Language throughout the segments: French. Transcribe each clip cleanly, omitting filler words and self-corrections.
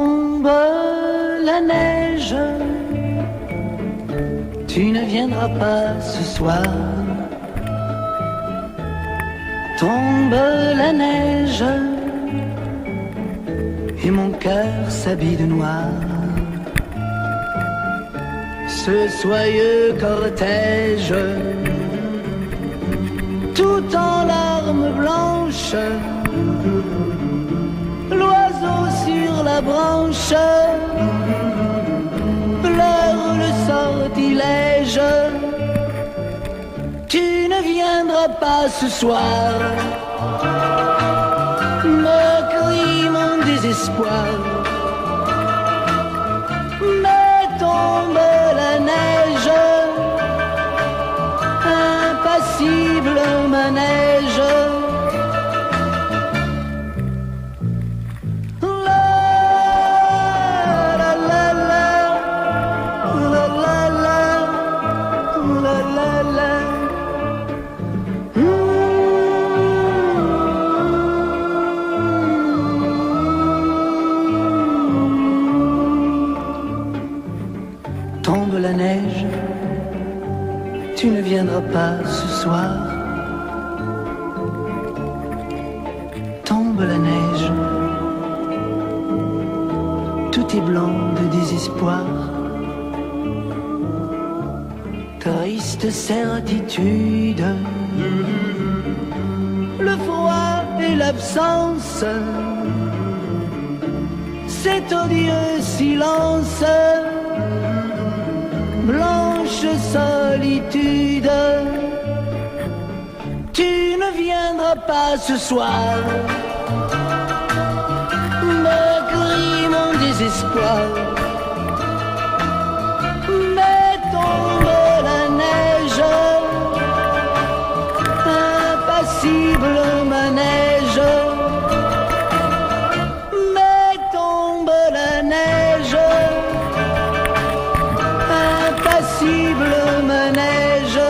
Tombe la neige, tu ne viendras pas ce soir. Tombe la neige, et mon cœur s'habille de noir. Ce soyeux cortège, tout en larmes blanches, l'oiseau sur la branche pleure le sortilège. Tu ne viendras pas ce soir, me crie mon désespoir. Mais tombe la neige, impassible manège. Tombe la neige, tu ne viendras pas ce soir. Tombe la neige, tout est blanc de désespoir. Triste certitude, le froid et l'absence, cet odieux silence. Blanche solitude, tu ne viendras pas ce soir, me crie mon désespoir. Mais tombe la neige, impassible manège. Mais tombe la neige, impassible manège.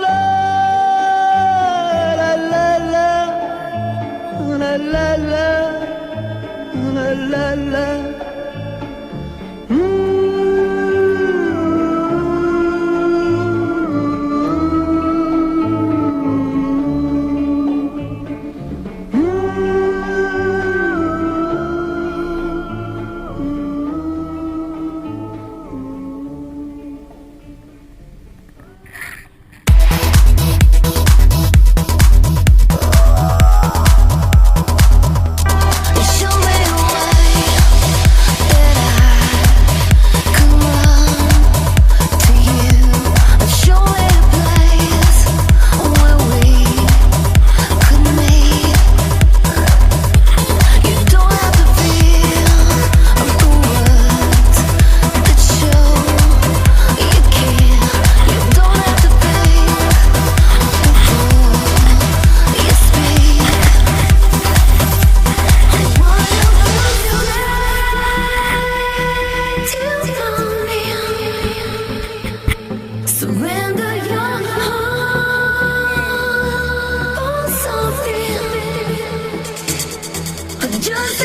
La la la la, la la la, la la la. Surrender your heart for something. Just